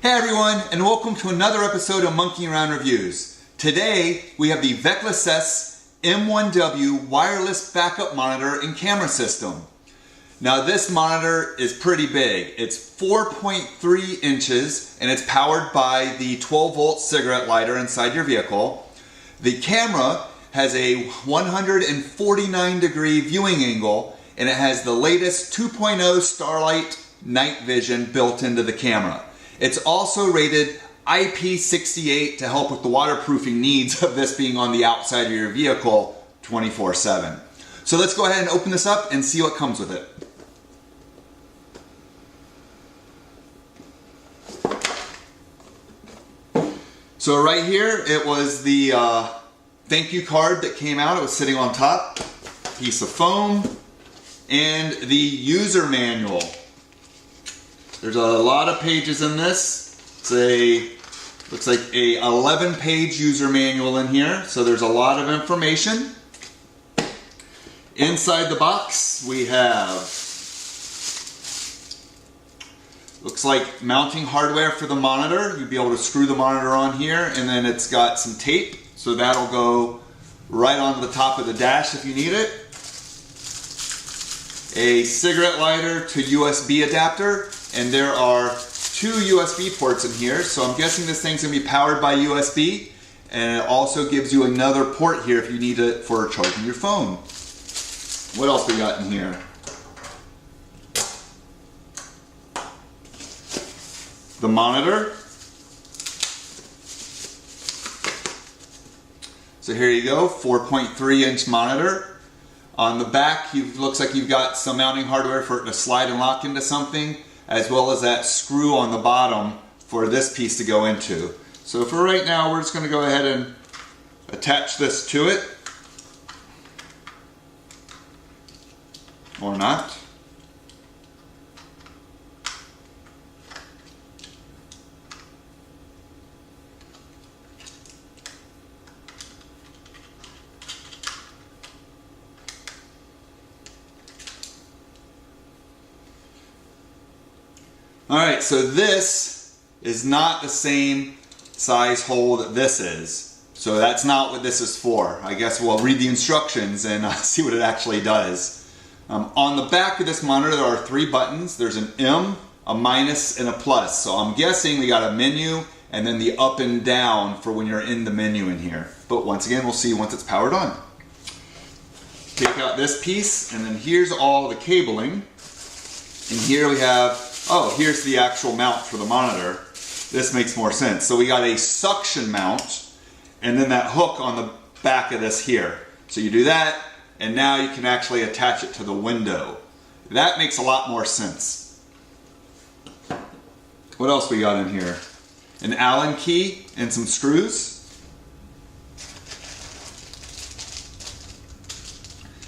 Hey everyone, and welcome to another episode of Monkeying Around Reviews. Today we have the Veclesus M1W wireless backup monitor and camera system. Now this monitor is pretty big. It's 4.3 inches and it's powered by the 12-volt cigarette lighter inside your vehicle. The camera has a 149-degree viewing angle and it has the latest 2.0 Starlight Night Vision built into the camera. It's also rated IP68 to help with the waterproofing needs of this being on the outside of your vehicle 24/7. So let's go ahead and open this up and see what comes with it. So right here, it was the thank you card that came out. It was sitting on top, piece of foam, and the user manual. There's a lot of pages in this. Looks like a 11-page user manual in here, so there's a lot of information. Inside the box we have, looks like mounting hardware for the monitor. You'll be able to screw the monitor on here, and then it's got some tape, so that'll go right onto the top of the dash if you need it. A cigarette lighter to USB adapter, and there are two USB ports in here, so I'm guessing this thing's going to be powered by USB, and it also gives you another port here if you need it for charging your phone. What else we got in here? The monitor. So here you go, 4.3-inch monitor. On the back, looks like you've got some mounting hardware for it to slide and lock into something, as well as that screw on the bottom for this piece to go into. So for right now, we're just going to go ahead and attach this to it. Or not. Alright, so this is not the same size hole that this is. So that's not what this is for. I guess we'll read the instructions and see what it actually does. On the back of this monitor there are 3 buttons. There's an M, a minus, and a plus. So I'm guessing we got a menu and then the up and down for when you're in the menu in here. But once again, we'll see once it's powered on. Take out this piece, and then here's all the cabling. And here we have, oh, here's the actual mount for the monitor. This makes more sense. So we got a suction mount and then that hook on the back of this here. So you do that and now you can actually attach it to the window. That makes a lot more sense. What else we got in here? An Allen key and some screws.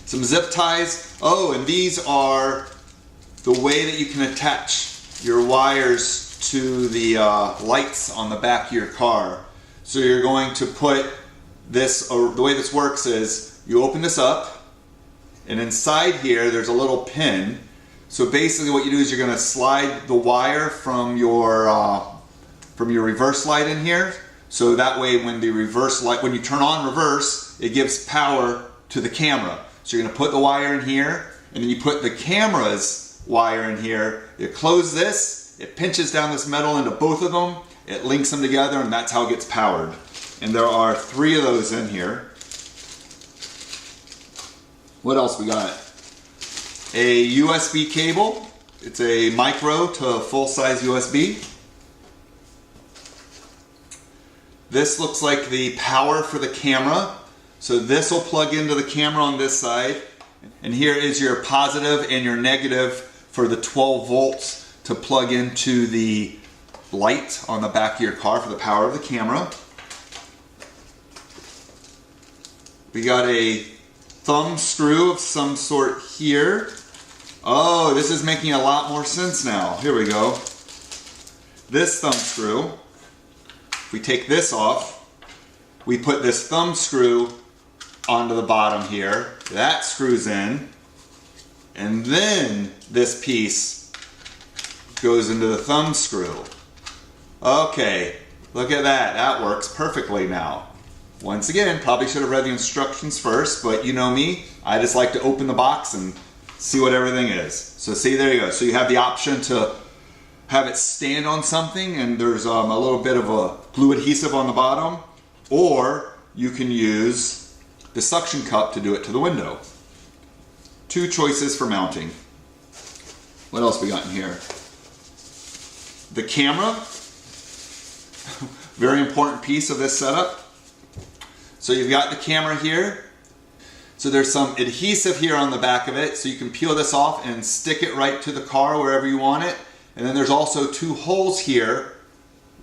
Some zip ties. Oh, and these are the way that you can attach your wires to the lights on the back of your car. So you're going to put this, or the way this works is you open this up and inside here there's a little pin. So basically what you do is you're going to slide the wire from your reverse light in here. So that way when the reverse light, when you turn on reverse, it gives power to the camera. So you're going to put the wire in here and then you put the camera's wire in here. You close this, it pinches down this metal into both of them, it links them together, and that's how it gets powered. And there are 3 of those in here. What else we got? A USB cable. It's a micro to full-size USB. This looks like the power for the camera. So this will plug into the camera on this side. And here is your positive and your negative for the 12 volts to plug into the light on the back of your car for the power of the camera. We got a thumb screw of some sort here. Oh, this is making a lot more sense now. Here we go. This thumb screw, if we take this off, we put this thumb screw onto the bottom here. That screws in. And then this piece goes into the thumb screw. Okay, look at that. That works perfectly now. Once again, probably should have read the instructions first, but you know me, I just like to open the box and see what everything is. So see, there you go. So you have the option to have it stand on something, and there's a little bit of a glue adhesive on the bottom, or you can use the suction cup to do it to the window. Two choices for mounting. What else we got in here? The camera, very important piece of this setup. So you've got the camera here. So there's some adhesive here on the back of it, so you can peel this off and stick it right to the car wherever you want it. And then there's also two holes here,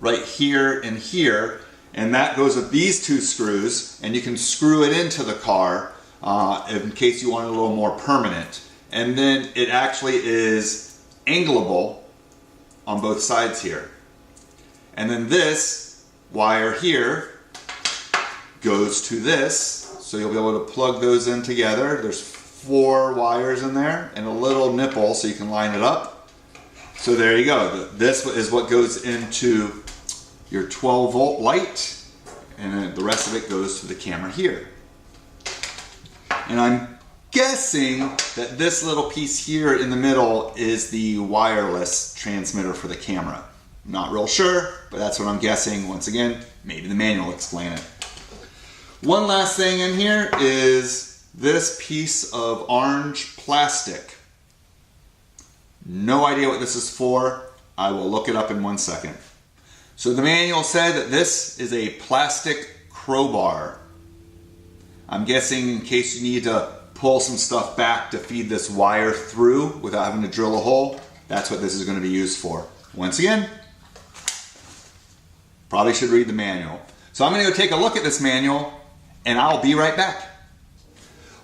right here and here, and that goes with these two screws, and you can screw it into the car in case you want it a little more permanent. And then it actually is angleable on both sides here. And then this wire here goes to this, so you'll be able to plug those in together. There's 4 wires in there and a little nipple so you can line it up. So there you go. This is what goes into your 12 volt light, and then the rest of it goes to the camera here. And I'm guessing that this little piece here in the middle is the wireless transmitter for the camera. I'm not real sure, but that's what I'm guessing. Once again, maybe the manual will explain it. One last thing in here is this piece of orange plastic. No idea what this is for. I will look it up in 1 second. So the manual said that this is a plastic crowbar. I'm guessing in case you need to pull some stuff back to feed this wire through without having to drill a hole, that's what this is going to be used for. Once again, probably should read the manual. So I'm going to go take a look at this manual, and I'll be right back.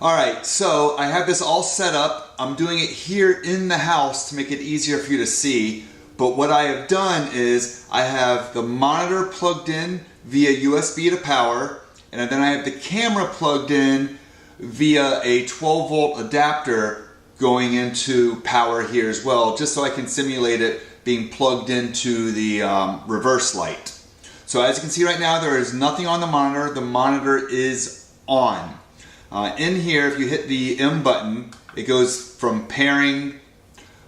Alright, so I have this all set up. I'm doing it here in the house to make it easier for you to see. But what I have done is I have the monitor plugged in via USB to power, and then I have the camera plugged in via a 12 volt adapter going into power here as well, just so I can simulate it being plugged into the reverse light. So as you can see right now, there is nothing on the monitor. The monitor is on. In here, if you hit the M button, it goes from pairing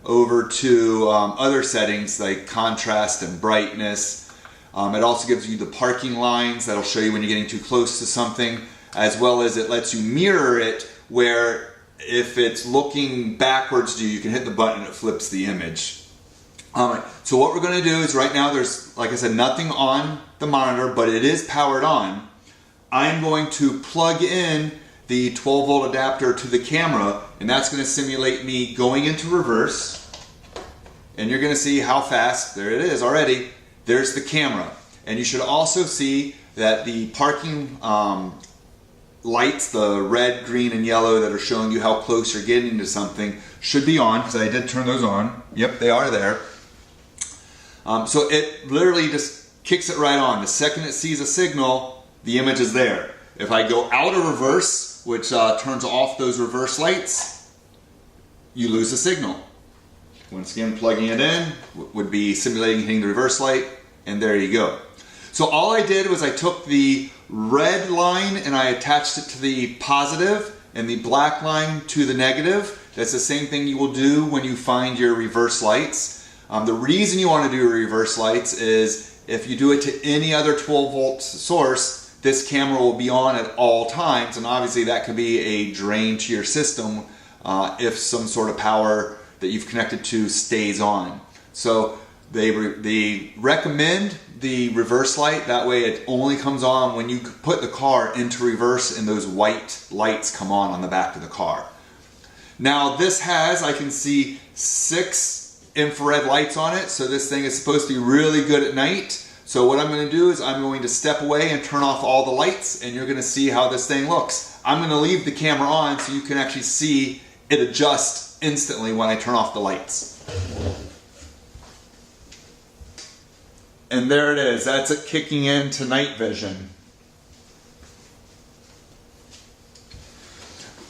over to other settings like contrast and brightness. It also gives you the parking lines that'll show you when you're getting too close to something, as well as it lets you mirror it where if it's looking backwards to you, you can hit the button and it flips the image. So what we're going to do is right now there's, like I said, nothing on the monitor, but it is powered on. I'm going to plug in the 12 volt adapter to the camera, and that's going to simulate me going into reverse, and you're going to see how fast, there it is already, there's the camera. And you should also see that the parking lights, the red, green, and yellow that are showing you how close you're getting to something should be on, because I did turn those on. Yep, they are there. So it literally just kicks it right on. The second it sees a signal, the image is there. If I go out of reverse, which turns off those reverse lights, you lose the signal. Once again, plugging it in would be simulating hitting the reverse light, and there you go. So all I did was I took the red line and I attached it to the positive and the black line to the negative. That's the same thing you will do when you find your reverse lights. The reason you want to do reverse lights is if you do it to any other 12 volt source, this camera will be on at all times, and obviously that could be a drain to your system if some sort of power that you've connected to stays on. So they recommend the reverse light. That way it only comes on when you put the car into reverse and those white lights come on the back of the car. Now this has, I can see 6 infrared lights on it, so this thing is supposed to be really good at night. So what I'm going to do is I'm going to step away and turn off all the lights, and you're going to see how this thing looks. I'm going to leave the camera on so you can actually see it adjust instantly when I turn off the lights. And there it is. That's it kicking into night vision.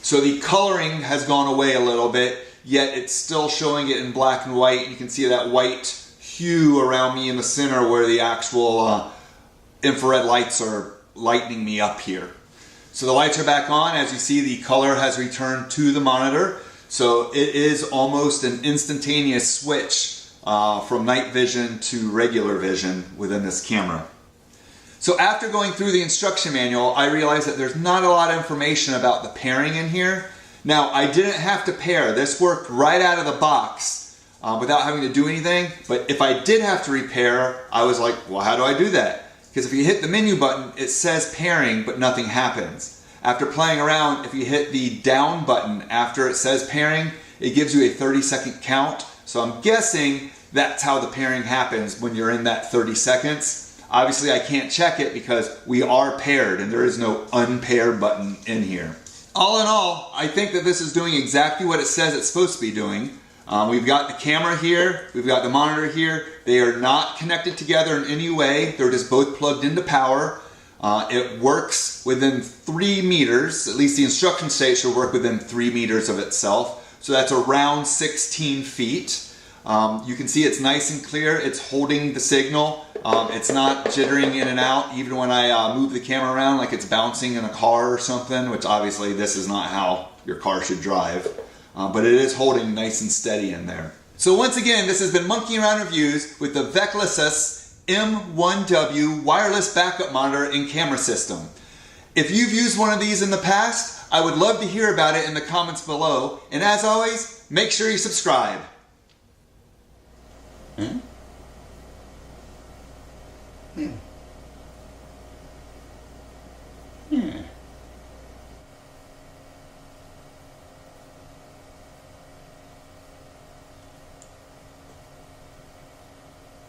So the coloring has gone away a little bit, yet it's still showing it in black and white. You can see that white hue around me in the center where the actual infrared lights are lightening me up here. So the lights are back on. As you see, the color has returned to the monitor. So it is almost an instantaneous switch from night vision to regular vision within this camera. So after going through the instruction manual, I realized that there's not a lot of information about the pairing in here. Now, I didn't have to pair. This worked right out of the box without having to do anything. But if I did have to repair, I was like, well, how do I do that? Because if you hit the menu button, it says pairing, but nothing happens. After playing around, if you hit the down button after it says pairing, it gives you a 30-second count. So I'm guessing that's how the pairing happens when you're in that 30 seconds. Obviously, I can't check it because we are paired and there is no unpair button in here. All in all, I think that this is doing exactly what it says it's supposed to be doing. We've got the camera here, we've got the monitor here. They are not connected together in any way. They're just both plugged into power. It works within 3 meters, at least the instruction state should work within 3 meters of itself. So that's around 16 feet. You can see it's nice and clear. It's holding the signal. It's not jittering in and out, even when I move the camera around like it's bouncing in a car or something, which obviously this is not how your car should drive. But it is holding nice and steady in there. So once again, this has been Monkeying Around Reviews with the Veclesus M1W wireless backup monitor and camera system. If you've used one of these in the past, I would love to hear about it in the comments below. And as always, make sure you subscribe.